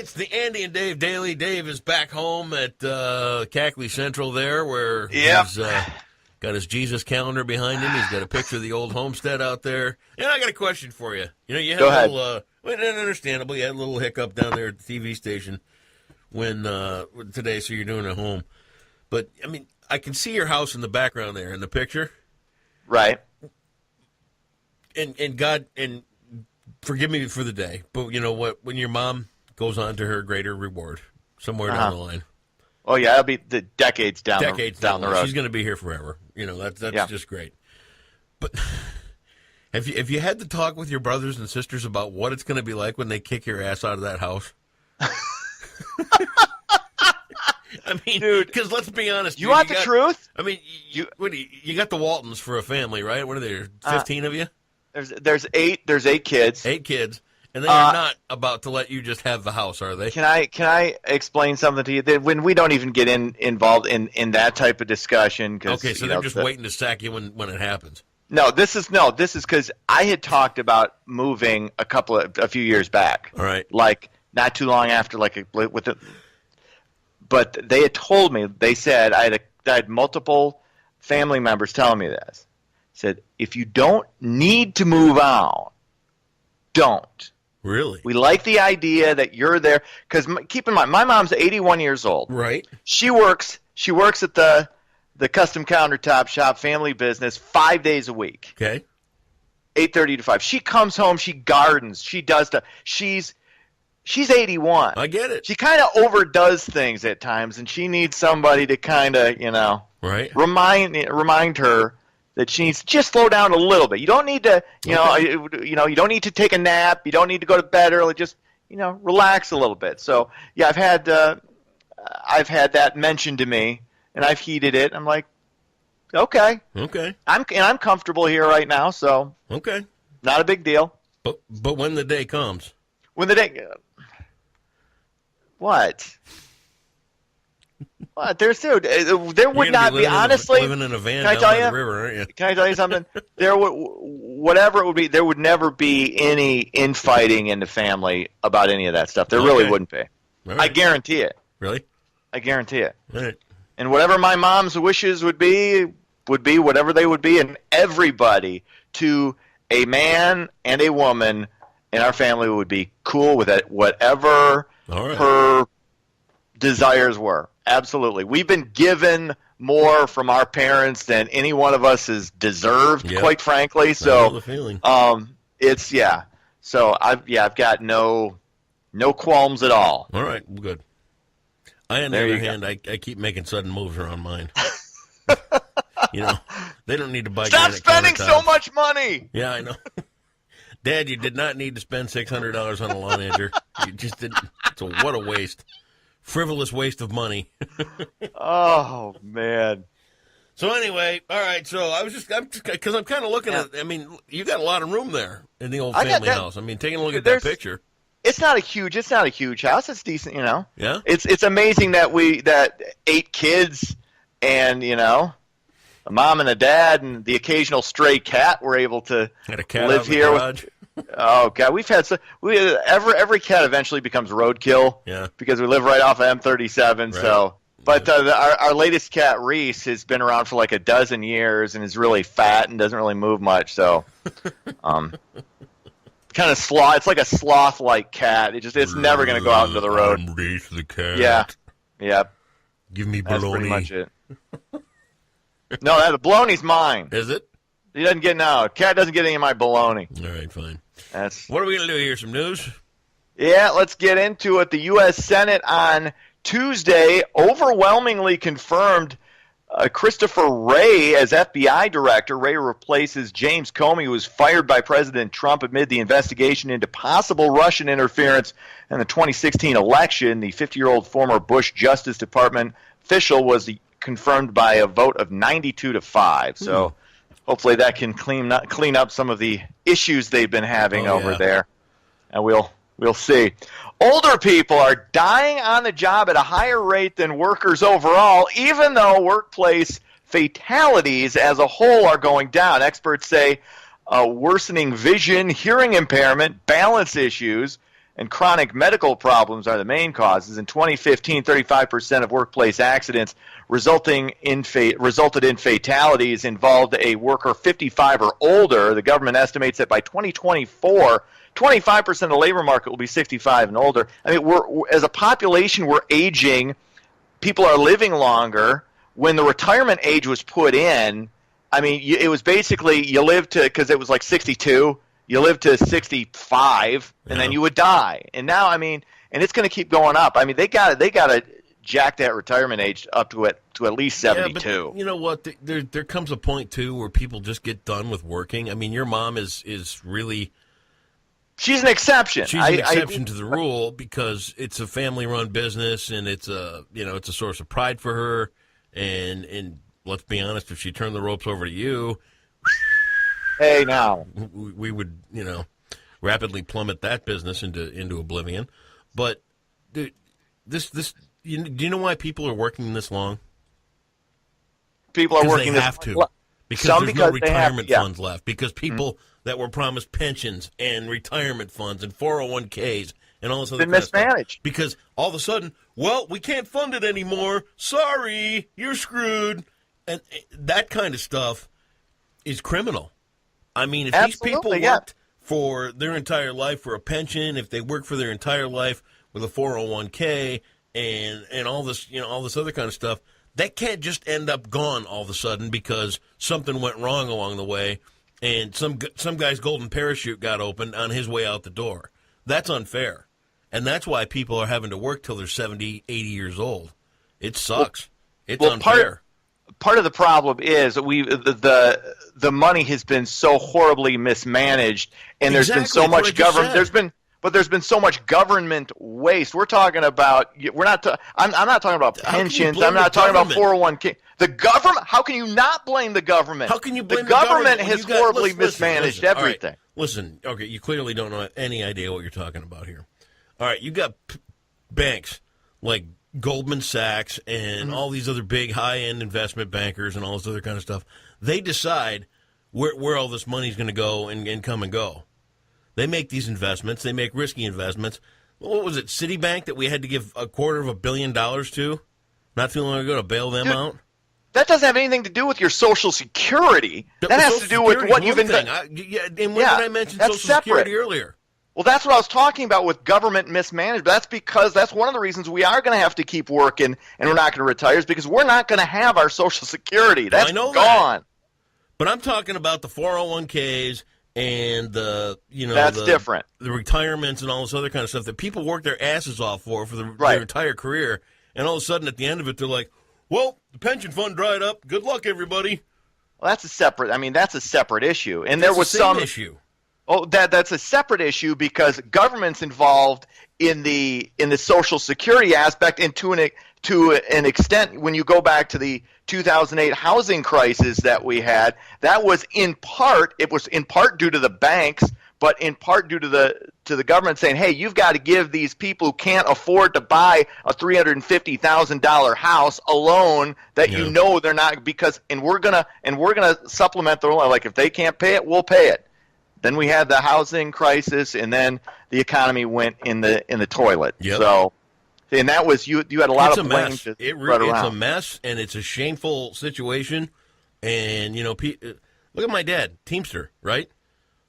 It's the Andy and Dave Daily. Dave is back home at Cackley Central there, where he's got his Jesus calendar behind him. He's got a picture of the old homestead out there. And I got a question for you. You know, you had a little, understandable, you had a little hiccup down there at the TV station when today, so you're doing it at home. But, I mean, I can see your house in the background there in the picture. Right. And God, and forgive me for the day, but you know what? When your mom goes on to her greater reward somewhere down the line. Oh, yeah, it'll be the decades down the road. She's going to be here forever. You know, that's just great. But have you had to talk with your brothers and sisters about what it's going to be like when they kick your ass out of that house? I mean, dude, because let's be honest. You want the truth? I mean, you got the Waltons for a family, right? What are there, 15 of you? There's 8 kids. 8 kids. And they are not about to let you just have the house, are they? Can I explain something to you? When we don't even get involved in that type of discussion. Okay, so they're just waiting to sack you when it happens. No, this is because I had talked about moving a few years back. All right. Like not too long after, but they had told me, they said, I had multiple family members telling me this. Said, if you don't need to move on, don't. Really? We like the idea that you're there. Because keep in mind, my mom's 81 years old. Right. She works at the custom countertop shop family business 5 days a week. Okay. 8:30 to 5. She comes home, she gardens, she does stuff. She's 81. I get it. She kind of overdoes things at times, and she needs somebody to kind of, right, remind her that she needs to just slow down a little bit. You don't need to, you don't need to take a nap. You don't need to go to bed early. Just, relax a little bit. So, yeah, I've had that mentioned to me, and I've heeded it. I'm like, okay. I'm comfortable here right now, so okay, not a big deal. But when the day comes, what? What? There would not be, honestly. Living in a van down by the river, aren't you? Can I tell you something? Whatever it would be, there would never be any infighting in the family about any of that stuff. There really wouldn't be. Right. I guarantee it. Really? I guarantee it. Right. And whatever my mom's wishes would be whatever they would be, and everybody, to a man and a woman in our family, would be cool with it, whatever her desires were. Absolutely. We've been given more from our parents than any one of us has deserved, quite frankly. So, I know the feeling. So I've got no qualms at all. All right, well, good. On the other hand, I keep making sudden moves around mine. They don't need to buy. Stop spending so much money. Yeah, I know. Dad, you did not need to spend $600 on a lawn edger. You just didn't. What a waste. Frivolous waste of money. Oh, man. So anyway, all right, so because I'm kind of looking at, I mean, you got a lot of room there in the old family house. I mean, taking a look at that picture. It's not a huge house. It's decent, Yeah. It's amazing that 8 kids and, a mom and a dad and the occasional stray cat were able to live here. Oh God, we've had every cat eventually becomes roadkill. Yeah. Because we live right off of M37. Right. So, but our latest cat Reese has been around for like a dozen years and is really fat and doesn't really move much. So, kind of sloth. It's like a sloth-like cat. It's never going to go out into the road. I'm Reese the cat. Yeah. Yep. Give me bologna. That's pretty much it. No, the bologna's mine. Is it? He doesn't get Cat doesn't get any of my bologna. All right, fine. What are we going to do here? Some news? Yeah, let's get into it. The U.S. Senate on Tuesday overwhelmingly confirmed Christopher Wray as FBI director. Wray replaces James Comey, who was fired by President Trump amid the investigation into possible Russian interference in the 2016 election. The 50-year-old former Bush Justice Department official was confirmed by a vote of 92-5. So hopefully that can clean up some of the issues they've been having over there. And we'll see. Older people are dying on the job at a higher rate than workers overall, even though workplace fatalities as a whole are going down. Experts say worsening vision, hearing impairment, balance issues, and chronic medical problems are the main causes. In 2015, 35% of workplace accidents resulted in fatalities involved a worker 55 or older. The government estimates that by 2024, 25% of the labor market will be 65 and older. I mean, as a population, we're aging. People are living longer. When the retirement age was put in, I mean, it was basically you lived to, because it was like 62, you lived to 65, and then you would die. And now, I mean, and it's going to keep going up. I mean, they got to jack that retirement age up to at least 72. Yeah, but you know what? There comes a point too where people just get done with working. I mean, your mom is really. She's an exception. She's an exception to the rule because it's a family-run business and it's a source of pride for her. And let's be honest, if she turned the ropes over to you, hey, now we would rapidly plummet that business into oblivion. But dude, do you know why people are working this long? People are working they have to. Because there's no retirement funds left. Because people that were promised pensions and retirement funds and 401ks and all this other been mismanaged. Stuff. Because all of a sudden, well, we can't fund it anymore. Sorry, you're screwed. And that kind of stuff is criminal. I mean, if these people worked for their entire life for a pension, if they work for their entire life with a 401k and all this, all this other kind of stuff, that can't just end up gone all of a sudden because something went wrong along the way and some guy's golden parachute got opened on his way out the door. That's unfair. And that's why people are having to work till they're 70, 80 years old. It sucks. It's unfair. Part of the problem is the money has been so horribly mismanaged, and there's been so much government. There's been so much government waste. We're talking about. I'm not talking about pensions. I'm not talking about 401k. The government. How can you not blame the government? How can you blame the government? Has horribly mismanaged everything. Right. Listen, okay, you clearly don't have any idea what you're talking about here. All right, you got banks like Goldman Sachs and all these other big high-end investment bankers and all this other kind of stuff. They decide where all this money is going to go and come and go. They make these investments. They make risky investments. What was it, Citibank, that we had to give $250 million to not too long ago to bail them out? That doesn't have anything to do with your Social Security. That has to do with what you've invested. And when did I mention Social Security earlier? Well, that's what I was talking about with government mismanagement. That's because that's one of the reasons we are going to have to keep working and we're not going to retire is because we're not going to have our Social Security. That's gone. That. But I'm talking about the 401ks and that's different. The retirements and all this other kind of stuff that people work their asses off for their entire career, and all of a sudden at the end of it they're like, "Well, the pension fund dried up. Good luck, everybody." Well, that's a separate issue, and that's there was some issue. Oh, that's a separate issue because government's involved in the Social Security aspect, and to an extent, when you go back to the 2008 housing crisis that we had, that was in part due to the banks, but in part due to the government saying, "Hey, you've got to give these people who can't afford to buy a $350,000 house a loan that they're not and we're gonna supplement their loan. Like if they can't pay it, we'll pay it." Then we had the housing crisis, and then the economy went in the toilet. Yep. So, and that was you had a lot of blame. It's a mess, and it's a shameful situation. And look at my dad, Teamster, right?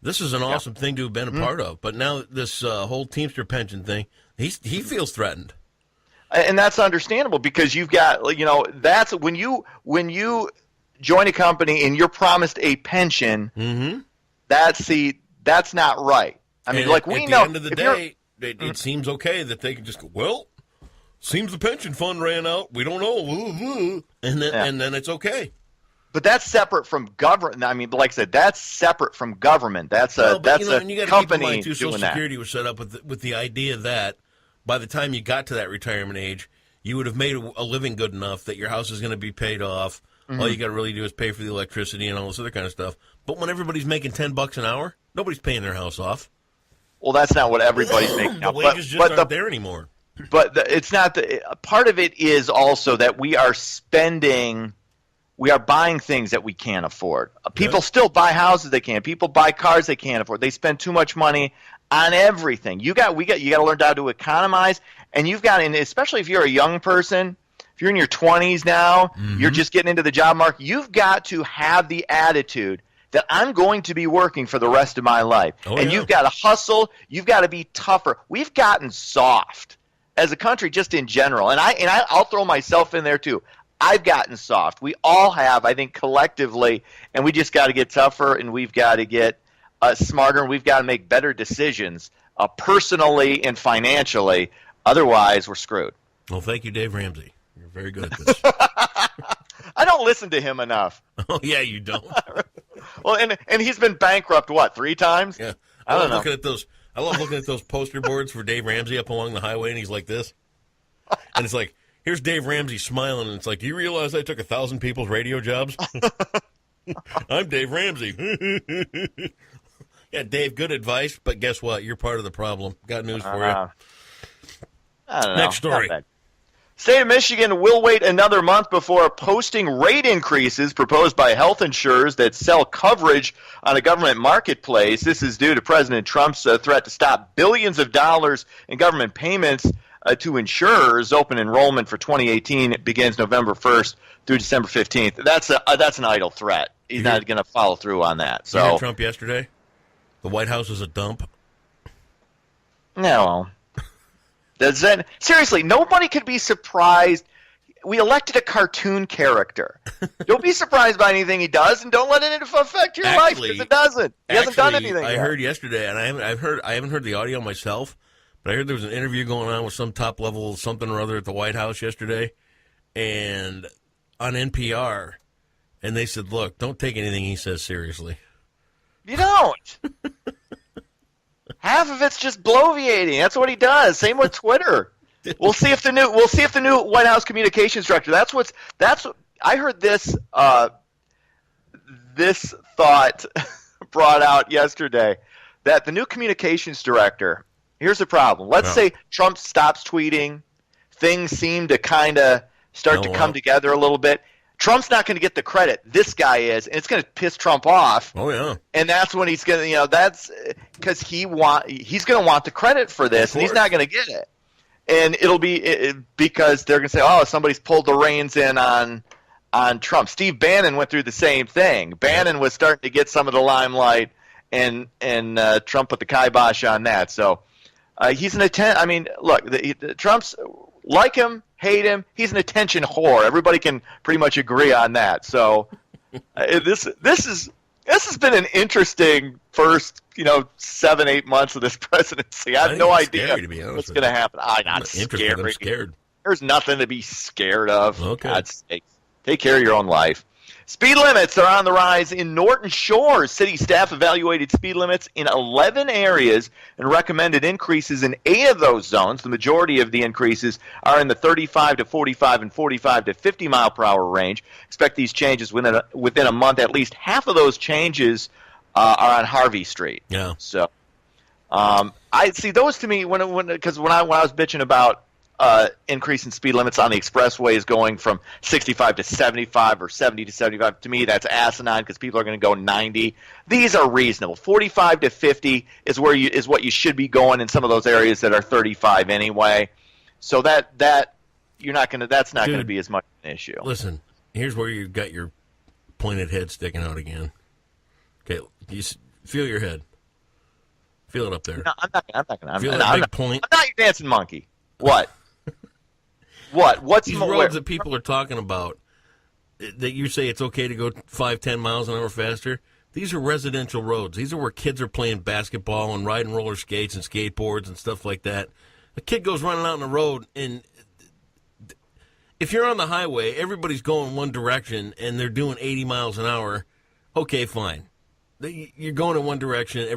This is an awesome thing to have been a part of. But now this whole Teamster pension thing, he feels threatened. And that's understandable because you've got that's when you join a company and you're promised a pension. Mm-hmm. That's not right. I mean, at the end of the day, it seems okay that they can just go, well, seems the pension fund ran out. We don't know. And then it's okay. But that's separate from government. I mean, like I said, that's separate from government. That's a company doing Social that. Security was set up with the idea that by the time you got to that retirement age, you would have made a living good enough that your house is going to be paid off. Mm-hmm. All you got to really do is pay for the electricity and all this other kind of stuff. But when everybody's making $10 an hour, nobody's paying their house off. Well, that's not what everybody's making. The wages just aren't there anymore. But it's not part of it is also that we are buying things that we can't afford. People still buy houses they can't. People buy cars they can't afford. They spend too much money on everything. You got to learn how to economize, and and especially if you're a young person, if you're in your 20s now, you're just getting into the job market, you've got to have the attitude that I'm going to be working for the rest of my life. You've got to hustle, you've got to be tougher. We've gotten soft as a country just in general, and I'll throw myself in there too. I've gotten soft. We all have, I think, collectively, and we just got to get tougher, and we've got to get smarter, and we've got to make better decisions personally and financially. Otherwise, we're screwed. Well, thank you, Dave Ramsey. You're very good at this. I don't listen to him enough. Oh, yeah, you don't. Well, and he's been bankrupt, 3 times? Yeah. I don't know. I love looking at those poster boards for Dave Ramsey up along the highway, and he's like this. And it's like, here's Dave Ramsey smiling, and it's like, do you realize I took 1,000 people's radio jobs? I'm Dave Ramsey. Yeah, Dave, good advice, but guess what? You're part of the problem. Got news for you. I don't know. Next story. State of Michigan will wait another month before posting rate increases proposed by health insurers that sell coverage on a government marketplace. This is due to President Trump's threat to stop billions of dollars in government payments to insurers. Open enrollment for 2018 begins November 1st through December 15th. That's an idle threat. He's not going to follow through on that. So you heard Trump yesterday? The White House is a dump. No. Seriously, nobody could be surprised. We elected a cartoon character. Don't be surprised by anything he does, and don't let it affect your life because it doesn't. He hasn't done anything I yet. heard yesterday, and I haven't heard the audio myself, but I heard there was an interview going on with some top level something or other at the White House yesterday, and on NPR, and they said, "Look, don't take anything he says seriously." You don't. Half of it's just bloviating. That's what he does. Same with Twitter. We'll see if the new White House communications director. That's what I heard. This thought brought out yesterday that the new communications director. Here's the problem. Let's say Trump stops tweeting. Things seem to kind of start to come together a little bit. Trump's not going to get the credit. This guy is, and it's going to piss Trump off. Oh yeah, and that's when he's going to, that's because he's going to want the credit for this, and he's not going to get it. And it'll be because they're going to say, "Oh, somebody's pulled the reins in on Trump." Steve Bannon went through the same thing. Bannon was starting to get some of the limelight, and Trump put the kibosh on that. So he's an attention. I mean, look, Trump's like him. Hate him. He's an attention whore. Everybody can pretty much agree on that. So this has been an interesting first 7-8 months of this presidency. I have no idea what's going to happen. I'm not scared. I'm scared. There's nothing to be scared of. Okay. God's sakes. Take care of your own life. Speed limits are on the rise in Norton Shores. City staff evaluated speed limits in 11 areas and recommended increases in 8 of those zones. The majority of the increases are in the 35 to 45 and 45 to 50 mile per hour range. Expect these changes within a month. At least half of those changes are on Harvey Street. Yeah. So I see those to me when I was bitching about increase in speed limits on the expressways going from 65 to 75 or 70 to 75. To me, that's asinine because people are going to go 90. These are reasonable. 45 to 50 is what you should be going in some of those areas that are 35 anyway. So that's not going to be as much an issue. Listen, here's where you got your pointed head sticking out again. Okay, you feel your head. Feel it up there. No, I'm not going to. Feel that big point. I'm not your dancing monkey. What? What's these roads that people are talking about that you say it's okay to go 5-10 miles an hour faster? These are residential roads. These are where kids are playing basketball and riding roller skates and skateboards and stuff like that. A kid goes running out on the road, and if you're on the highway, everybody's going one direction and they're doing 80 miles an hour. Okay, fine. You're going in one direction.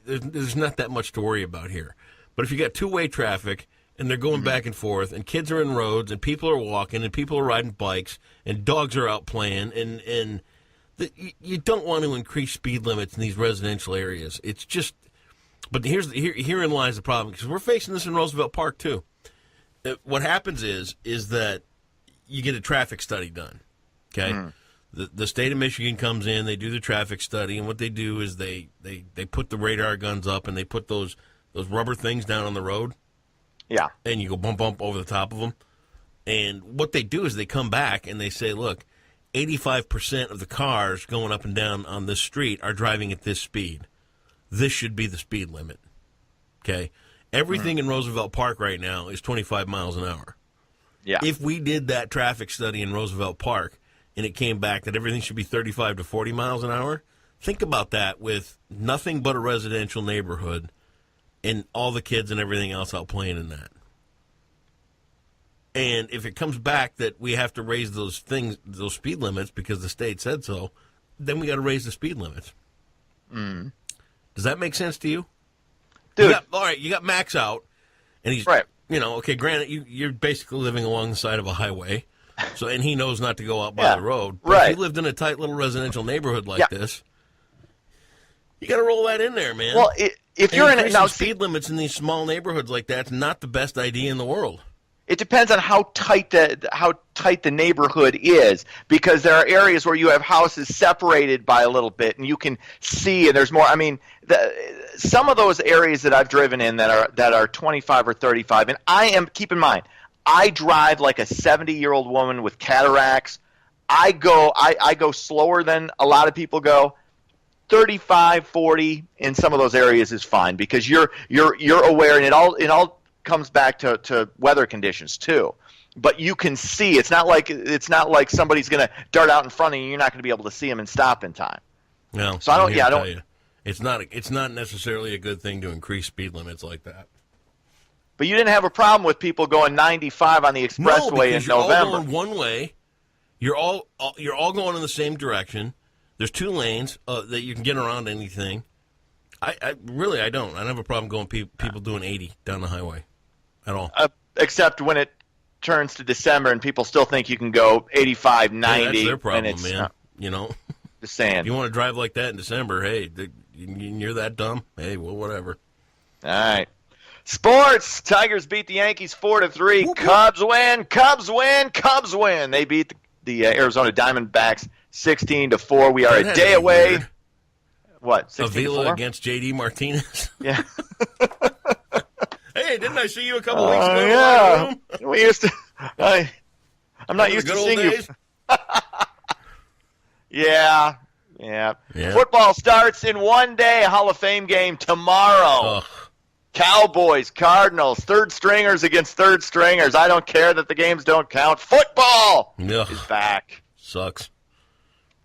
There's not that much to worry about here. But if you got two-way traffic and they're going back and forth, and kids are in roads, and people are walking, and people are riding bikes, and dogs are out playing, and you don't want to increase speed limits in these residential areas. It's just, but herein lies the problem, because we're facing this in Roosevelt Park too. What happens is that you get a traffic study done. Okay, the state of Michigan comes in, they do the traffic study, and what they do is they put the radar guns up and they put those rubber things down on the road. Yeah. And you go bump over the top of them. And what they do is they come back and they say, look, 85% of the cars going up and down on this street are driving at this speed. This should be the speed limit. Okay? Everything in Roosevelt Park right now is 25 miles an hour. Yeah. If we did that traffic study in Roosevelt Park and it came back that everything should be 35 to 40 miles an hour, think about that with nothing but a residential neighborhood and all the kids and everything else out playing in that. And if it comes back that we have to raise those speed limits because the state said so, then we got to raise the speed limits. Mm. Does that make sense to you? Dude. All right, you got Max out, and he's, right. Okay, granted, you're basically living along the side of a highway, and he knows not to go out by the road. But if you lived in a tight little residential neighborhood like this, you got to roll that in there, man. Well, if you're in now, speed limits in these small neighborhoods like that's not the best idea in the world. It depends on how tight the neighborhood is, because there are areas where you have houses separated by a little bit, and you can see, and there's more. I mean, some of those areas that I've driven in that are 25 or 35, and keep in mind, I drive like a 70-year-old woman with cataracts. I go slower than a lot of people go. 35, 40 in some of those areas is fine because you're aware, and it all comes back to weather conditions too. But you can see it's not like somebody's going to dart out in front of you. You're not going to be able to see them and stop in time. No, so I don't. Yeah, I don't. You, it's not necessarily a good thing to increase speed limits like that. But you didn't have a problem with people going 95 on the expressway in November. All going one way. You're all going in the same direction. There's two lanes that you can get around anything. I don't. I don't have a problem going people doing 80 down the highway at all. Except when it turns to December and people still think you can go 85, 90. That's their problem, man. Just saying. If you want to drive like that in December, hey, you're that dumb. Hey, well, whatever. All right. Sports. Tigers beat the Yankees 4-3. Whoop, Cubs win. Cubs win. Cubs win. They beat the Arizona Diamondbacks 16-4. We are a day away. Weird. What? 16-4? Avila against J.D. Martinez. Yeah. Hey, didn't I see you a couple weeks ago? Yeah. We used to. I'm not used to seeing you. Yeah. Football starts in one day. Hall of Fame game tomorrow. Ugh. Cowboys, Cardinals, third stringers against third stringers. I don't care that the games don't count. Football is back. Sucks.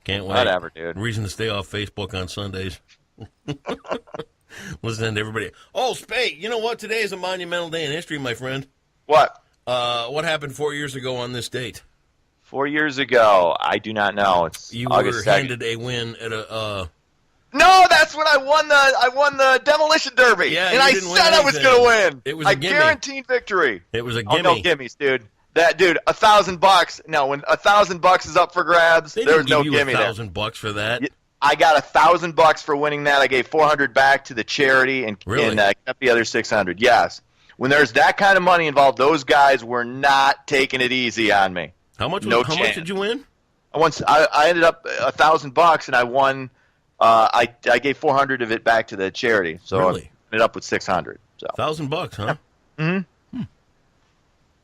Can't wait. Whatever, dude. Reason to stay off Facebook on Sundays. Listening to everybody. Oh, Spade, you know what? Today is a monumental day in history, my friend. What? What happened 4 years ago on this date? 4 years ago, I do not know. It's you August were 2nd. handed a win at a. No, that's when I won the demolition derby. Yeah, and I said I was going to win. It was a gimme. Guaranteed victory. It was a gimme. Oh, no gimmies, dude. $1,000. No, when $1,000 is up for grabs, there was no gimme there. $1,000 for that. I got $1,000 for winning that. I gave $400 back to the charity and kept the other $600. Yes, when there's that kind of money involved, those guys were not taking it easy on me. How much did you win? I ended up $1,000 and I won. I gave $400 of it back to the charity, so I ended up with $600. So $1,000, huh? Yeah. Mm-hmm.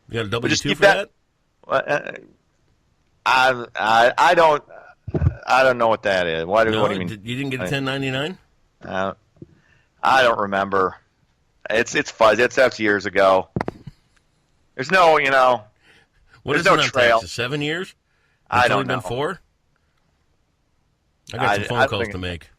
You got a W-2 for that? I don't know what that is. What do you mean? You didn't get a 1099? I don't remember. It's fuzzy. That's years ago. There's no, What there's is no it on trail. taxes, 7 years? I don't know. It's only been 4? I got some phone calls to make.